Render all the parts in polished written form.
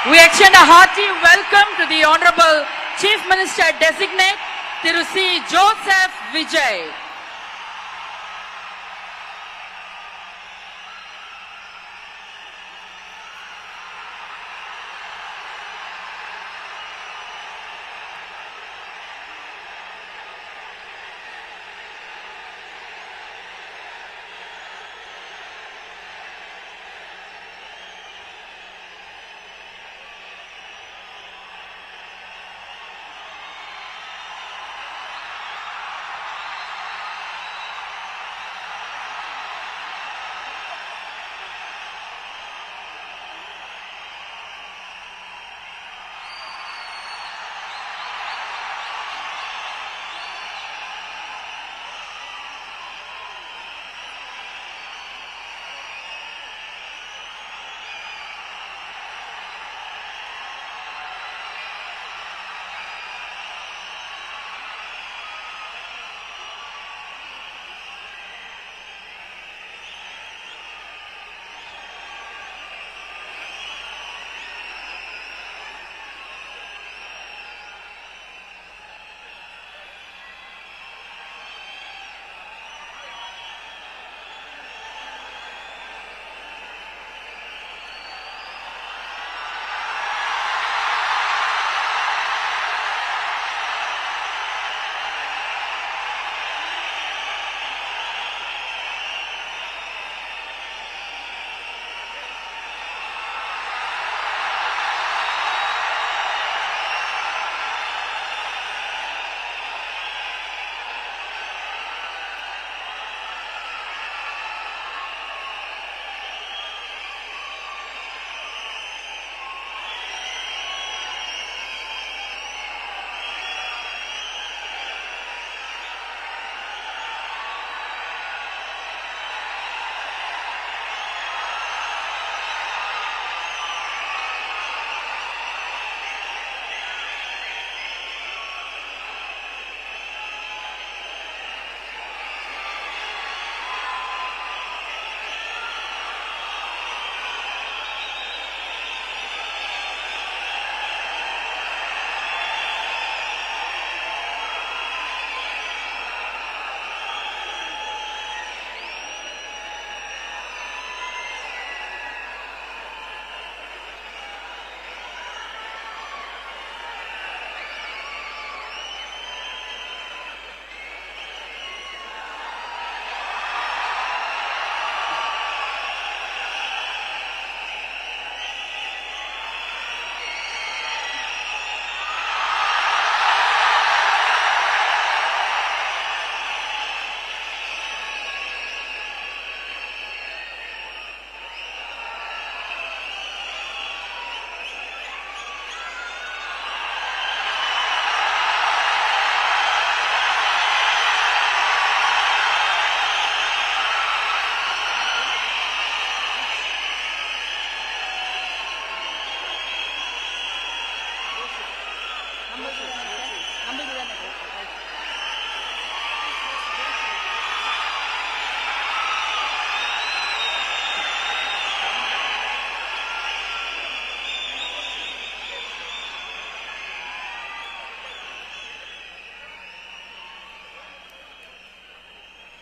We extend a hearty welcome to the Honorable Chief Minister Designate, Thiru C. Joseph Vijay.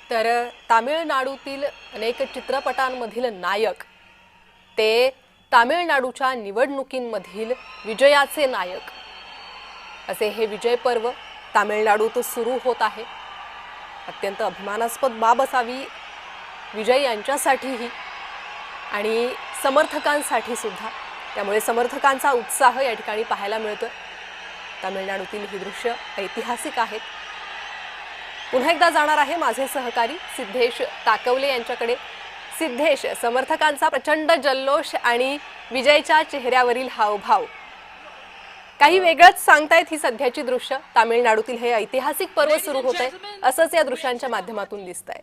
तर तामिळनाडूतील अनेक चित्रपटांमधील नायक ते तामिळनाडूच्या निवडणुकींमधील विजयाचे नायक असे हे विजय पर्व तामिळनाडूत सुरू होत आहे। अत्यंत अभिमानास्पद बाब असावी विजय यांच्यासाठीही आणि समर्थकांसाठी सुद्धा। त्यामुळे समर्थकांचा उत्साह या ठिकाणी पाहायला मिळतो। तामिळनाडूतील ही दृश्य ऐतिहासिक आहेत। पुन्हा एकदा जाणार आहे माझे सहकारी सिद्धेश ताकवले यांच्याकडे। सिद्धेश, समर्थकांचा प्रचंड जल्लोष आणि विजयच्या चेहऱ्यावरील हावभाव काही वेगळंच सांगतायत ही सध्याची दृश्य। तामिळनाडूतील हे ऐतिहासिक पर्व सुरू होत आहे असंच या दृश्यांच्या माध्यमातून दिसतंय।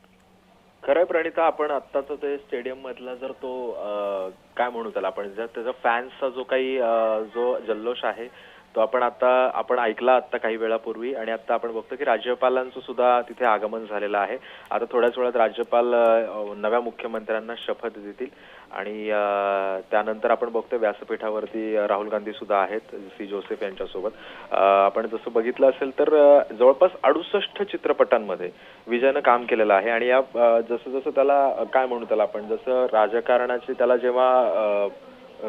खरंय प्रणिता, आपण आत्ताच ते स्टेडियम मधला जर तो काय म्हणू त्याला आपण जर त्याचा फॅन्सचा जो काही जो जल्लोष आहे तो आपण ऐकला आता काही वेळापूर्वी। आणि आता आपण बघतो की राज्यपालांचं सुद्धा तिथे आगमन झालेलं आहे। आता थोड्याच वेळात राज्यपाल नव्या मुख्यमंत्र्यांना शपथ देतील आणि त्यानंतर आपण बघतोय व्यासपीठावरती राहुल गांधी सुद्धा आहेत सी जोसेफ यांच्यासोबत. आपण जसं बघितलं असेल तर जवळपास 68 चित्रपटांमध्ये विजयनं काम केलेलं आहे. आणि या जसं जसं त्याला काय म्हणू त्याला आपण जसं राजकारणाची त्याला जेव्हा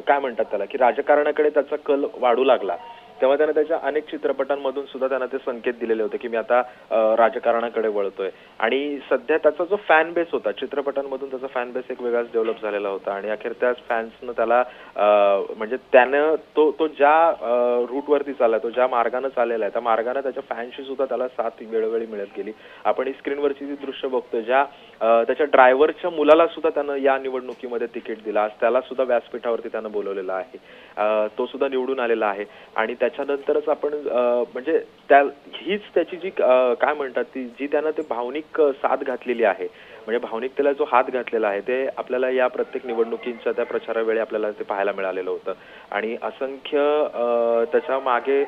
काय म्हणतात त्याला की राजकारणाकडे त्याचा कल वाढू लागला तेव्हा त्याने त्याच्या अनेक चित्रपटांमधून सुद्धा त्यांना ते संकेत दिलेले होते की मी आता राजकारणाकडे वळतोय. आणि सध्या त्याचा जो फॅन बेस होता चित्रपटांमधून त्याचा फॅन बेस एक वेगळाच डेव्हलप झालेला होता. आणि अखेर त्या फॅन्सनं त्याला म्हणजे त्यानं तो ज्या रूटवरती चाललाय तो ज्या मार्गाने चाललेला आहे त्या मार्गाने त्याच्या फॅन्सची सुद्धा त्याला साथ वेळोवेळी मिळत गेली. आपण ही स्क्रीनवरची जी दृश्य बघतोय ज्या त्याच्या ड्रायव्हरच्या मुलाला सुद्धा त्यानं या निवडणुकीमध्ये तिकीट दिलं. आज त्याला सुद्धा व्यासपीठावरती त्यानं बोलवलेलं आहे. तो सुद्धा निवडून आलेला आहे. आणि त्याच्यानंतरच आपण म्हणजे हीच त्याची जी काय म्हणतात ती जी त्यानं ते भावनिक साथ घातलेली आहे म्हणजे भावनिकतेला जो हात घातलेला आहे ते आपल्याला या प्रत्येक निवडणुकींच्या त्या प्रचारावेळी आपल्याला ते पाहायला मिळालेलं होतं. आणि असंख्य त्याच्या मागे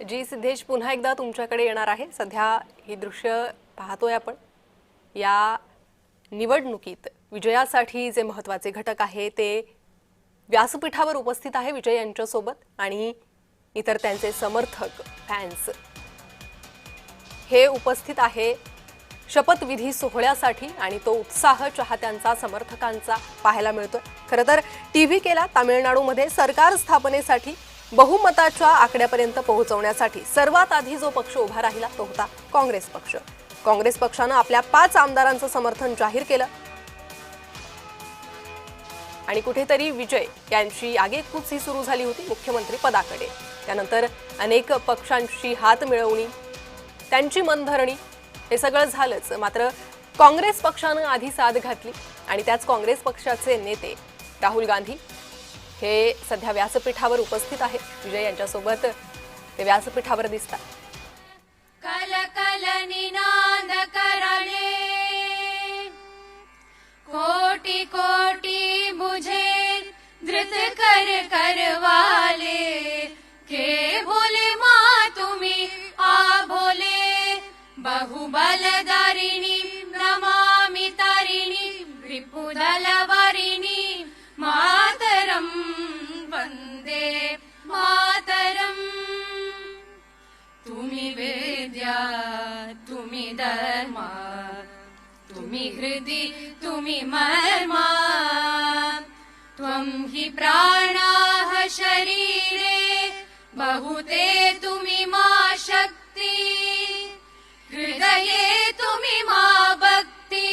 जी सिद्धेश पुन्हा एकदा तुमच्याकडे येणार आहे. सध्या ही दृश्य पाहतोय आपण. या निवडणुकीत विजयासाठी जे महत्त्वाचे घटक आहे ते व्यासपीठावर उपस्थित आहे विजय यांच्यासोबत आणि इतर त्यांचे समर्थक फॅन्स हे उपस्थित आहे शपथविधी सोहळ्यासाठी. आणि तो उत्साह चाहत्यांचा समर्थकांचा पाहायला मिळतोय. खरं तर टीव्ही केला तामिळनाडूमध्ये सरकार स्थापनेसाठी बहुमताच्या आकड्यापर्यंत पोहोचवण्यासाठी सर्वात आधी जो पक्ष उभा राहिला तो होता काँग्रेस पक्ष. काँग्रेस पक्षानं आपल्या 5 आमदारांचं समर्थन जाहीर केलं आणि कुठेतरी विजय यांची आगेकूच ही सुरू झाली होती मुख्यमंत्री पदाकडे. त्यानंतर अनेक पक्षांची हात मिळवणी त्यांची मनधरणी हे सगळं झालंच. मात्र काँग्रेस पक्षानं आधी साथ घातली आणि त्याच काँग्रेस पक्षाचे नेते राहुल गांधी हे सध्या व्यासपीठावर उपस्थित आहेत. विजय यांच्यासोबत ते व्यासपीठावर दिसतात. कल कल निनाद करले कोटि कोटि बुझे धृत कर करवाले के बोले माँ तुम्ही आ भोले बहुबलदारिणी नमामि तारिणी रिपुदलवारिणी मातरम वंदे मातरम. तुम्ही वेद्या तुम्ही धर्मा तुम्ही हृदि तुम्ही मर्मा त्वं हि प्राणाः शरीरे बहुते तुम्ही मा शक्ती हृदये तुम्ही मा भक्ती.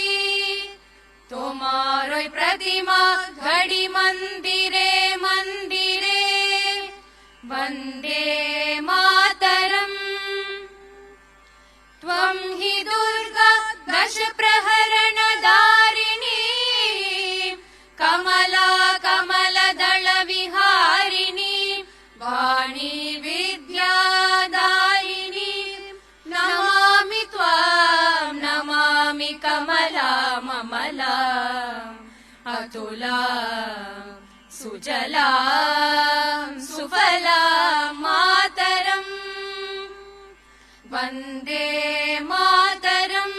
तोमारोय प्रतिमा घडी मंदिरे मंदिरे वंदे मातरम. त्वं हि दुर्गा दश प्रहरण दारिणी कमला कमलदल विहारिणी वाणी विद्यादायिनी नमामि त्वां नमामि कमला ममला अतुला सुजला सुफला मातरम वंदे मातरम.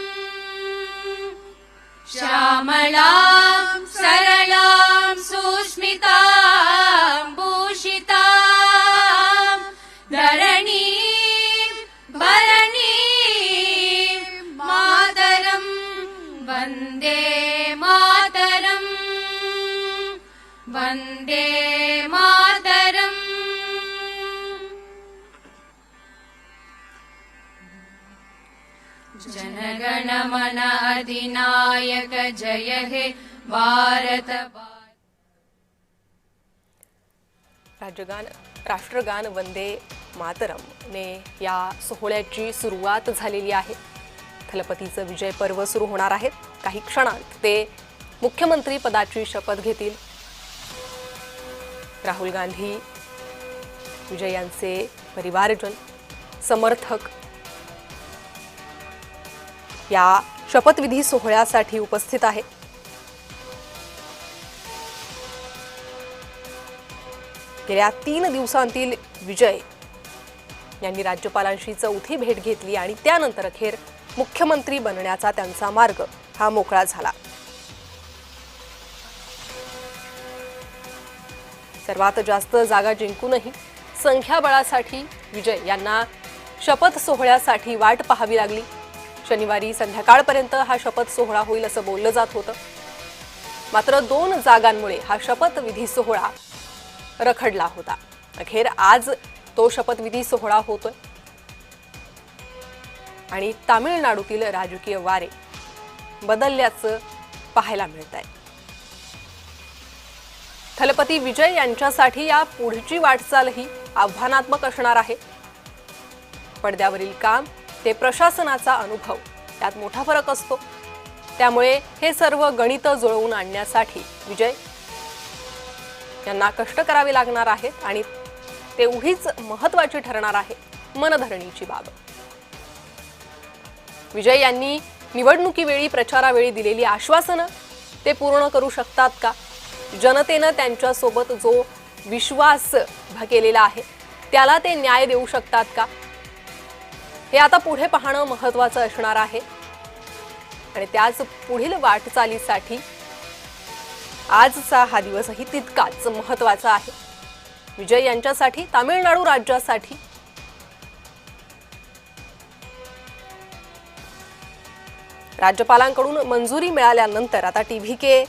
श्यामलां सरलां सुस्मितां भूषितां धरणीं भरणीं मातरं वन्दे मातरं वन्दे मातरम्. जनगण मन अधिनायक जय हे भारत. राष्ट्रगान वंदे मातरम ने या सोहळ्याची सुरुवात झालेली आहे. थलपतीचं विजय पर्व सुरू होणार आहे. काही क्षणात ते मुख्यमंत्री पदाची शपथ घेतील. राहुल गांधी विजय यांचे परिवारजन समर्थक या शपथविधी सोहळ्यासाठी उपस्थित आहे. गेल्या 3 दिवसांतील विजय यांनी राज्यपालांशी चौथी भेट घेतली आणि त्यानंतर अखेर मुख्यमंत्री बनण्याचा त्यांचा मार्ग हा मोकळा झाला. सर्वात जास्त जागा जिंकूनही संख्याबळासाठी विजय यांना शपथ सोहळ्यासाठी वाट पाहावी लागली. शनिवारी संध्याकाळपर्यंत हा शपथ सोहळा होईल असं बोललं जात होतं. मात्र 2 जागांमुळे हा शपथविधी सोहळा रखडला होता. अखेर आज तो शपथविधी सोहळा होतोय आणि तामिळनाडूतील राजकीय वारे बदलल्याचं पाहायला मिळत आहे. थलपती विजय यांच्यासाठी या पुढची वाटचाल ही आव्हानात्मक असणार आहे. पडद्यावरील काम ते प्रशासनाचा अनुभव यात मोठा फरक असतो. त्यामुळे हे सर्व गणित जुळवून आणण्यासाठी विजय यांना कष्ट करावे लागणार आहेत आणि तेवढीच महत्त्वाची ठरणार आहे मनधरणीची बाब. विजय यांनी निवडणुकीवेळी प्रचारावेळी दिलेली आश्वासनं ते पूर्ण करू शकतात का? जनतेनं त्यांच्यासोबत जो विश्वास केलेला आहे त्याला ते न्याय देऊ शकतात का? हे आता पुढे पाहणं महत्त्वाचं असणार आहे आणि त्याच पुढील वाटचालीसाठी आजचा हा दिवसही तितकाच महत्त्वाचा आहे. विजय यांच्यासाठी, तामिळनाडू राज्यासाठी राज्यपालांकडून मंजुरी मिळाल्यानंतर आता टीव्हीके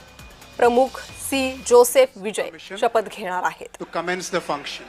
प्रमुख सी जोसेफ विजय शपथ घेणार आहेत. To commence the function.